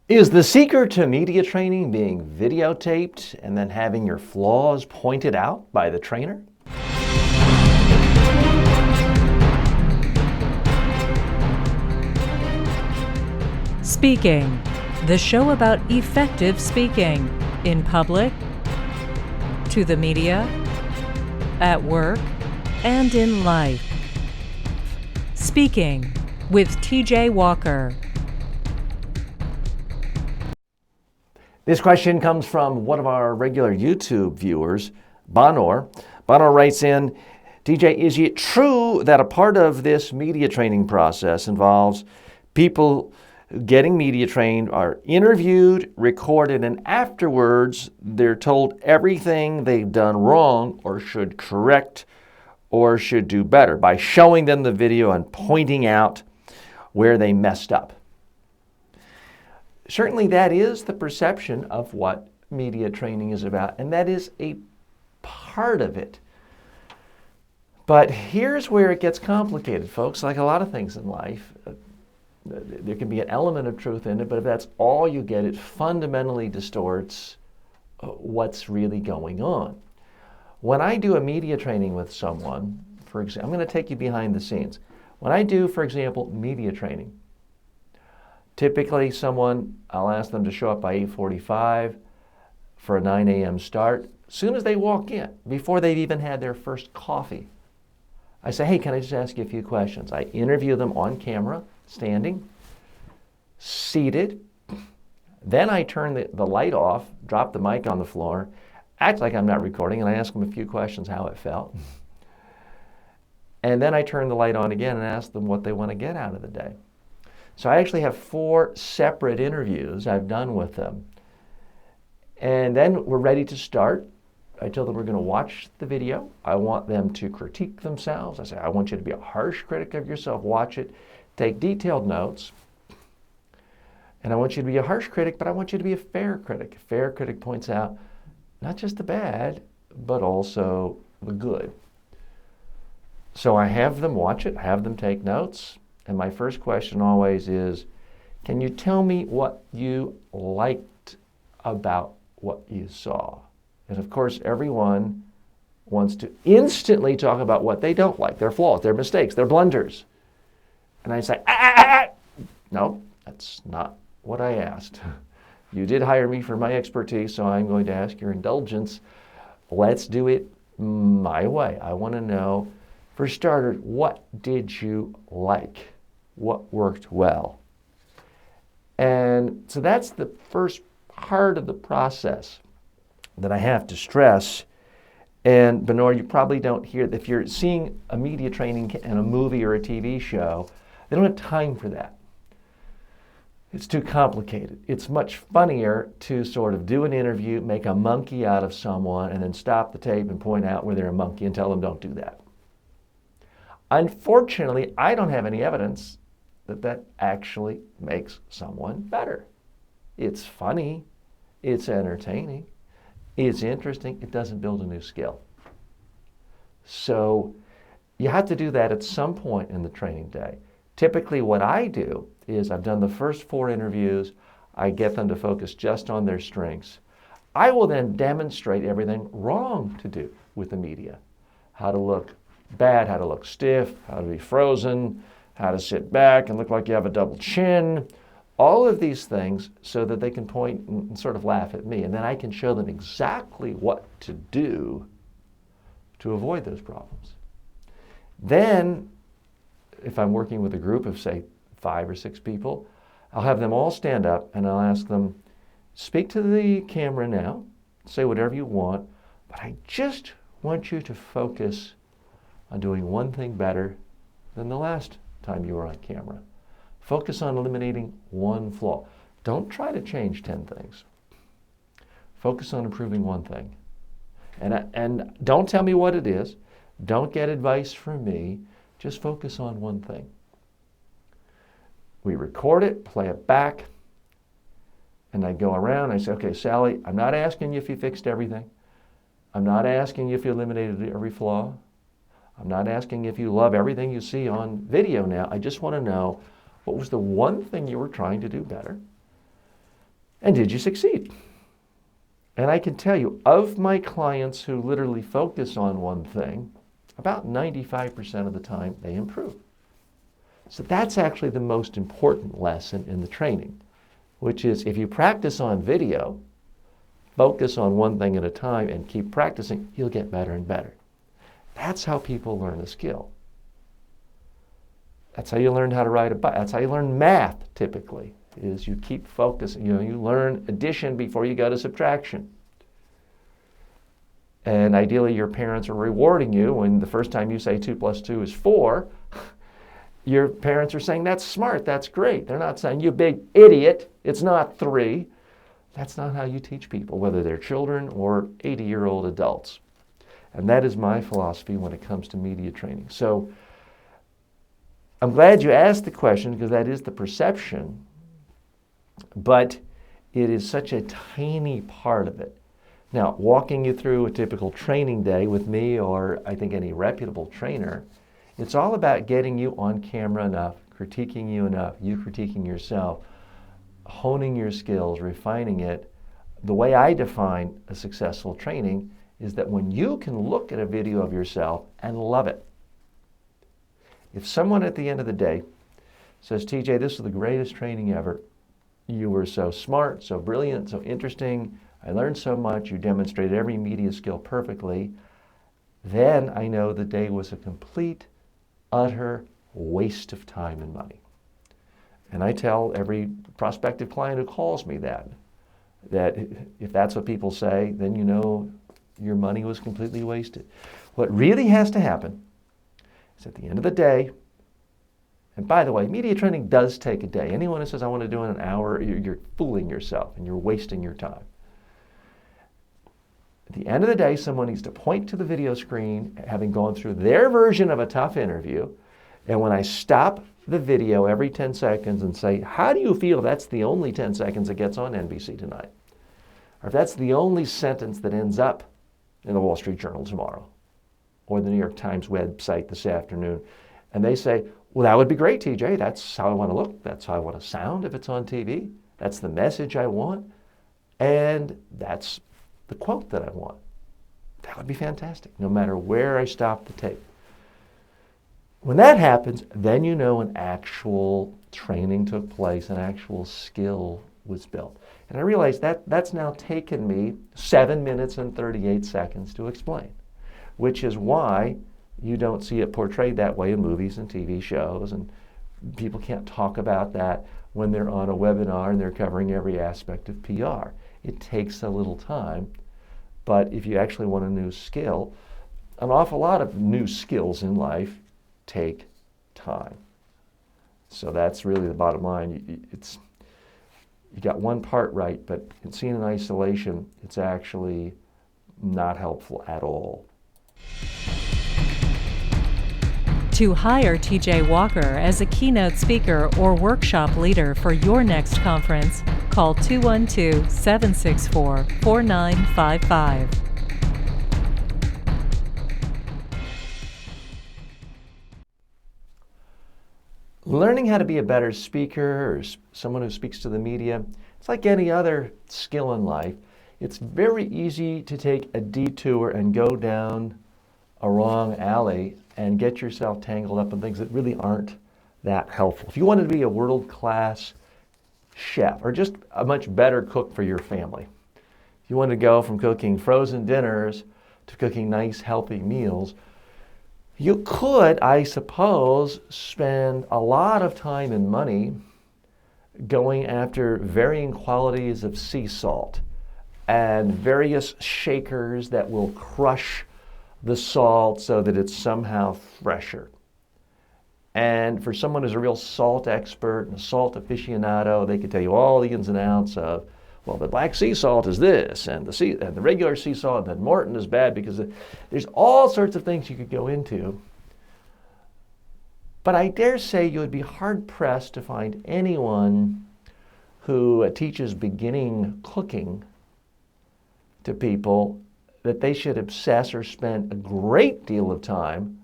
Is the secret to media training being videotaped and then having your flaws pointed out by the trainer? Speaking, the show about effective speaking in public, to the media, at work, and in life. Speaking with TJ Walker. This question comes from one of our regular YouTube viewers, Banor. Banor writes in, TJ, is it true that a part of this media training process involves people getting media trained are interviewed, recorded, and afterwards they're told everything they've done wrong or should correct or should do better by showing them the video and pointing out where they messed up? Certainly that is the perception of what media training is about, and that is a part of it. But here's where it gets complicated, folks. Like a lot of things in life, there can be an element of truth in it, but if that's all you get, it fundamentally distorts what's really going on. When I do a media training with someone, for example, I'm going to take you behind the scenes. When I do, for example, media training, typically I'll ask them to show up by 8:45 for a 9 a.m. start. As soon as they walk in, before they've even had their first coffee, I say, hey, can I just ask you a few questions? I interview them on camera, standing, seated. Then I turn the light off, drop the mic on the floor, act like I'm not recording, and I ask them a few questions, how it felt. And then I turn the light on again and ask them what they want to get out of the day. So I actually have 4 separate interviews I've done with them. And then we're ready to start. I tell them we're going to watch the video. I want them to critique themselves. I say, I want you to be a harsh critic of yourself. Watch it. Take detailed notes. And I want you to be a harsh critic, but I want you to be a fair critic. A fair critic points out not just the bad, but also the good. So I have them watch it, have them take notes. And my first question always is, can you tell me what you liked about what you saw? And of course, everyone wants to instantly talk about what they don't like, their flaws, their mistakes, their blunders. And I say, no, that's not what I asked. You did hire me for my expertise, so I'm going to ask your indulgence. Let's do it my way. I want to know, for starters, what did you like? What worked well? And so that's the first part of the process that I have to stress. And Benoit, you probably don't hear, if you're seeing a media training in a movie or a TV show, they don't have time for that. It's too complicated. It's much funnier to sort of do an interview, make a monkey out of someone, and then stop the tape and point out where they're a monkey and tell them don't do that. Unfortunately, I don't have any evidence that actually makes someone better. It's funny, it's entertaining, it's interesting, it doesn't build a new skill. So you have to do that at some point in the training day. Typically what I do is I've done the first 4 interviews, I get them to focus just on their strengths. I will then demonstrate everything wrong to do with the media. How to look bad, how to look stiff, how to be frozen, how to sit back and look like you have a double chin, all of these things so that they can point and sort of laugh at me. And then I can show them exactly what to do to avoid those problems. Then, if I'm working with a group of, say, 5 or 6 people, I'll have them all stand up and I'll ask them, speak to the camera now, say whatever you want, but I just want you to focus on doing one thing better than the last time you were on camera. Focus on eliminating one flaw. Don't try to change 10 things. Focus on improving one thing. And don't tell me what it is. Don't get advice from me. Just focus on one thing. We record it, play it back, and I go around and I say, okay, Sally, I'm not asking you if you fixed everything. I'm not asking you if you eliminated every flaw. I'm not asking if you love everything you see on video now. I just want to know, what was the one thing you were trying to do better? And did you succeed? And I can tell you, of my clients who literally focus on one thing, about 95% of the time they improve. So that's actually the most important lesson in the training, which is if you practice on video, focus on one thing at a time and keep practicing, you'll get better and better. That's how people learn a skill. That's how you learn how to ride a bike. That's how you learn math, typically, is you keep focusing. You learn addition before you go to subtraction. And ideally, your parents are rewarding you when the first time you say 2 plus 2 is 4, your parents are saying, that's smart, that's great. They're not saying, you big idiot, it's not 3. That's not how you teach people, whether they're children or 80-year-old adults. And that is my philosophy when it comes to media training. So I'm glad you asked the question because that is the perception, but it is such a tiny part of it. Now, walking you through a typical training day with me or I think any reputable trainer, it's all about getting you on camera enough, critiquing you enough, you critiquing yourself, honing your skills, refining it. The way I define a successful training is that when you can look at a video of yourself and love it. If someone at the end of the day says, TJ, this is the greatest training ever. You were so smart, so brilliant, so interesting. I learned so much. You demonstrated every media skill perfectly. Then I know the day was a complete, utter waste of time and money. And I tell every prospective client who calls me that if that's what people say, then you know your money was completely wasted. What really has to happen is at the end of the day, and by the way, media training does take a day. Anyone who says, I want to do it in an hour, you're fooling yourself and you're wasting your time. At the end of the day, someone needs to point to the video screen, having gone through their version of a tough interview, and when I stop the video every 10 seconds and say, how do you feel that's the only 10 seconds that gets on NBC tonight? Or if that's the only sentence that ends up in the Wall Street Journal tomorrow, or the New York Times website this afternoon, and they say, well, that would be great, TJ. That's how I want to look. That's how I want to sound if it's on TV. That's the message I want. And that's the quote that I want. That would be fantastic, no matter where I stop the tape. When that happens, then you know an actual training took place, an actual skill was built. And I realize that's now taken me 7 minutes and 38 seconds to explain, which is why you don't see it portrayed that way in movies and TV shows, and people can't talk about that when they're on a webinar and they're covering every aspect of PR. It takes a little time, but if you actually want a new skill, an awful lot of new skills in life take time. So that's really the bottom line. You got one part right, but seen in isolation, it's actually not helpful at all. To hire TJ Walker as a keynote speaker or workshop leader for your next conference, call 212-764-4955. Learning how to be a better speaker or someone who speaks to the media, it's like any other skill in life. It's very easy to take a detour and go down a wrong alley and get yourself tangled up in things that really aren't that helpful. If you wanted to be a world-class chef or just a much better cook for your family, if you wanted to go from cooking frozen dinners to cooking nice, healthy meals, you could, I suppose, spend a lot of time and money going after varying qualities of sea salt and various shakers that will crush the salt so that it's somehow fresher. And for someone who's a real salt expert and a salt aficionado, they could tell you all the ins and outs of, well, the black sea salt is this, and the regular sea salt, and then Morton is bad because there's all sorts of things you could go into. But I dare say you would be hard-pressed to find anyone who teaches beginning cooking to people that they should obsess or spend a great deal of time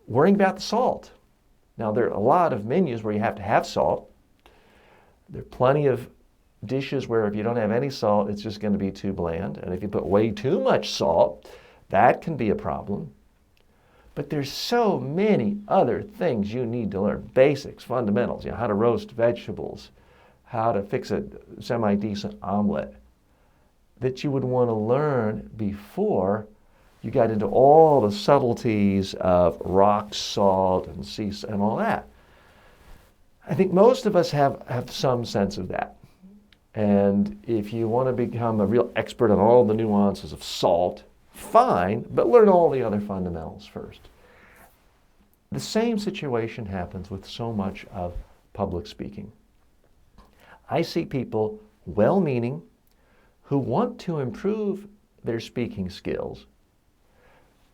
worrying about the salt. Now, there are a lot of menus where you have to have salt. There are plenty of dishes where if you don't have any salt, it's just going to be too bland. And if you put way too much salt, that can be a problem. But there's so many other things you need to learn. Basics, fundamentals, how to roast vegetables, how to fix a semi-decent omelet, that you would want to learn before you got into all the subtleties of rock salt and sea and all that. I think most of us have some sense of that. And if you want to become a real expert on all the nuances of salt, fine, but learn all the other fundamentals first. The same situation happens with so much of public speaking. I see people, well-meaning, who want to improve their speaking skills,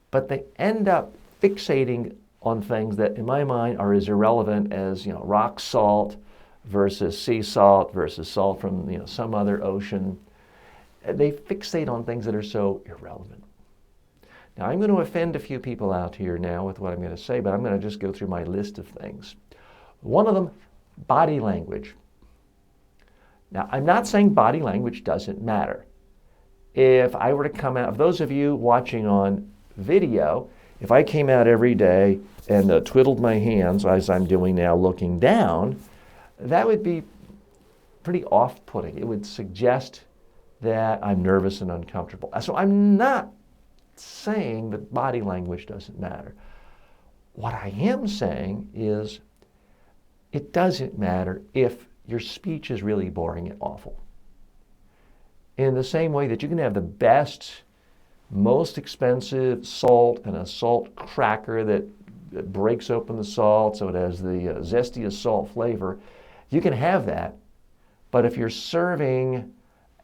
but they end up fixating on things that, in my mind, are as irrelevant as rock salt versus sea salt versus salt from some other ocean. They fixate on things that are so irrelevant. Now, I'm going to offend a few people out here now with what I'm going to say, but I'm going to just go through my list of things. One of them, body language. Now, I'm not saying body language doesn't matter. If I were to come out, those of you watching on video, if I came out every day and twiddled my hands as I'm doing now looking down, that would be pretty off-putting. It would suggest that I'm nervous and uncomfortable. So I'm not saying that body language doesn't matter. What I am saying is it doesn't matter if your speech is really boring and awful. In the same way that you can have the best, most expensive salt and a salt cracker that breaks open the salt so it has the zestiest salt flavor, you can have that. But if you're serving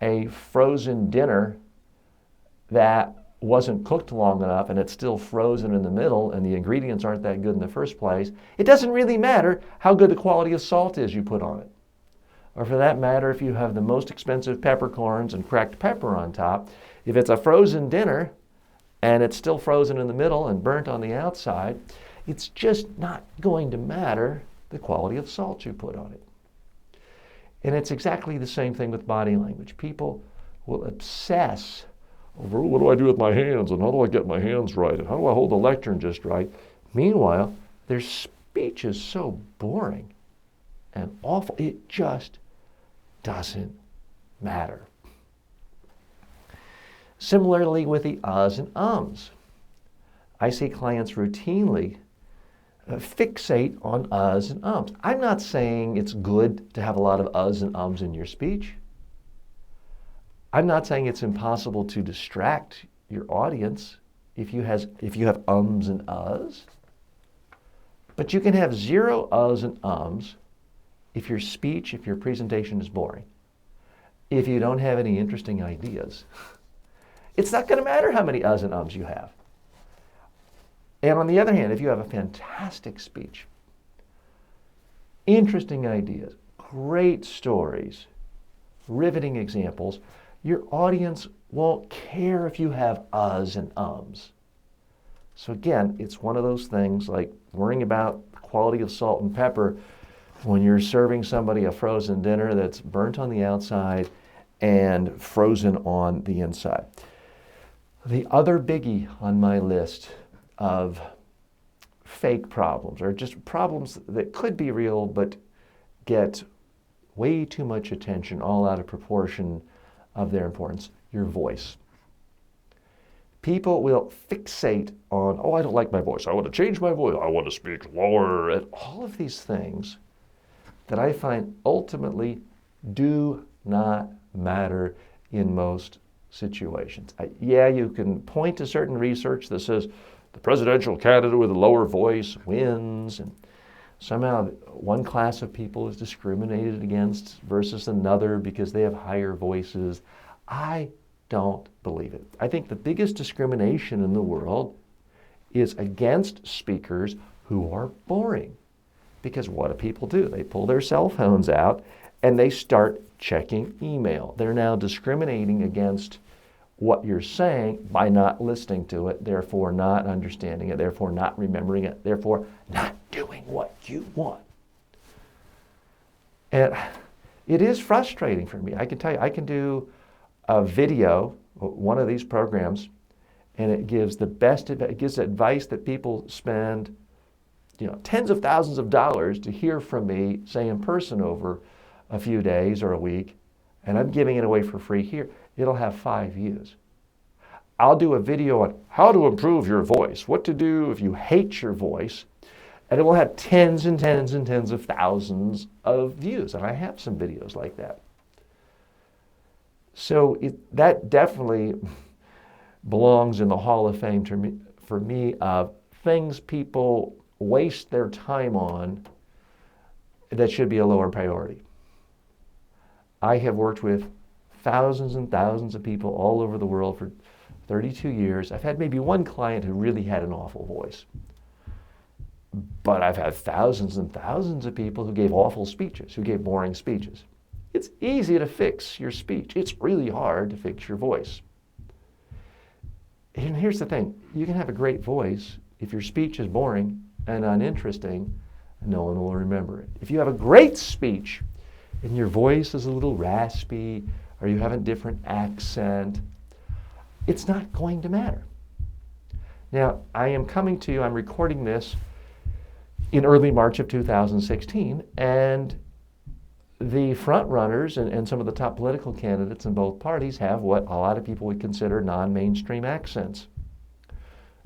a frozen dinner that wasn't cooked long enough and it's still frozen in the middle and the ingredients aren't that good in the first place, it doesn't really matter how good the quality of salt is you put on it. Or for that matter, if you have the most expensive peppercorns and cracked pepper on top, if it's a frozen dinner and it's still frozen in the middle and burnt on the outside, it's just not going to matter the quality of salt you put on it. And it's exactly the same thing with body language. People will obsess over what do I do with my hands and how do I get my hands right and how do I hold the lectern just right. Meanwhile, their speech is so boring and awful. It just doesn't matter. Similarly with the uhs and ums. I see clients routinely fixate on uhs and ums. I'm not saying it's good to have a lot of uhs and ums in your speech. I'm not saying it's impossible to distract your audience if you have ums and uhs. But you can have zero uhs and ums if your speech, if your presentation is boring. If you don't have any interesting ideas. It's not going to matter how many uhs and ums you have. And on the other hand, if you have a fantastic speech, interesting ideas, great stories, riveting examples, your audience won't care if you have uhs and ums. So again, it's one of those things like worrying about the quality of salt and pepper when you're serving somebody a frozen dinner that's burnt on the outside and frozen on the inside. The other biggie on my list of fake problems, or just problems that could be real but get way too much attention, all out of proportion of their importance, your voice. People will fixate on, I don't like my voice, I want to change my voice, I want to speak lower, and all of these things that I find ultimately do not matter in most situations. You can point to certain research that says the presidential candidate with a lower voice wins, and somehow one class of people is discriminated against versus another because they have higher voices. I don't believe it. I think the biggest discrimination in the world is against speakers who are boring. Because what do people do? They pull their cell phones out and they start checking email. They're now discriminating against what you're saying by not listening to it, therefore not understanding it, therefore not remembering it, therefore not doing what you want. And It is frustrating for me. I can tell you, I can do a video, one of these programs, and it gives it gives advice that people spend, tens of thousands of dollars to hear from me, say in person over a few days or a week, and I'm giving it away for free here. It'll have 5 views. I'll do a video on how to improve your voice, what to do if you hate your voice, and it will have tens and tens and tens of thousands of views. And I have some videos like that. So that definitely belongs in the Hall of Fame for me of things people waste their time on that should be a lower priority. I have worked with thousands and thousands of people all over the world for 32 years. I've had maybe one client who really had an awful voice. But I've had thousands and thousands of people who gave awful speeches, who gave boring speeches. It's easy to fix your speech. It's really hard to fix your voice. And here's the thing. You can have a great voice. If your speech is boring and uninteresting, no one will remember it. If you have a great speech and your voice is a little raspy or you have a different accent, it's not going to matter. Now, I am coming to you, I'm recording this in early March of 2016, and the front runners and some of the top political candidates in both parties have what a lot of people would consider non-mainstream accents.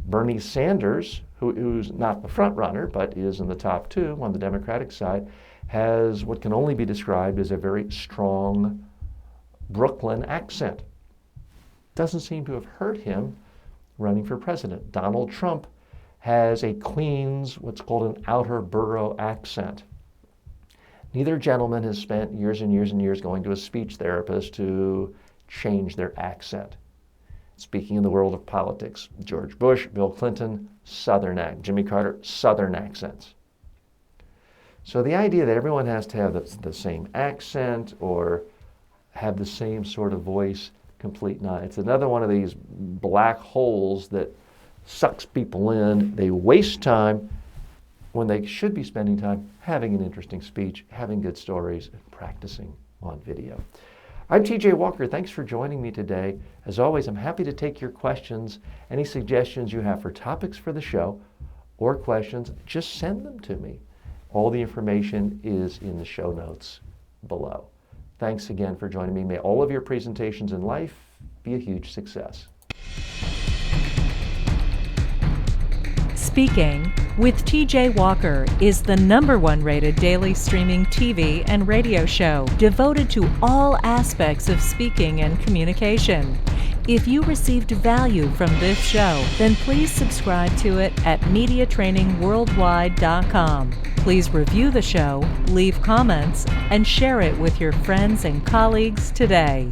Bernie Sanders, who's not the front runner but is in the top two on the Democratic side, has what can only be described as a very strong Brooklyn accent. Doesn't seem to have hurt him running for president. Donald Trump has a Queens, what's called an outer borough accent. Neither gentleman has spent years and years and years going to a speech therapist to change their accent. Speaking in the world of politics, George Bush, Bill Clinton, Southern accent. Jimmy Carter, Southern accents. So the idea that everyone has to have the same accent or have the same sort of voice, complete not. It's another one of these black holes that sucks people in. They waste time when they should be spending time having an interesting speech, having good stories, and practicing on video. I'm TJ Walker. Thanks for joining me today. As always, I'm happy to take your questions, any suggestions you have for topics for the show or questions, just send them to me. All the information is in the show notes below. Thanks again for joining me. May all of your presentations in life be a huge success. Speaking with TJ Walker is the #1 rated daily streaming TV and radio show devoted to all aspects of speaking and communication. If you received value from this show, then please subscribe to it at MediaTrainingWorldwide.com. Please review the show, leave comments, and share it with your friends and colleagues today.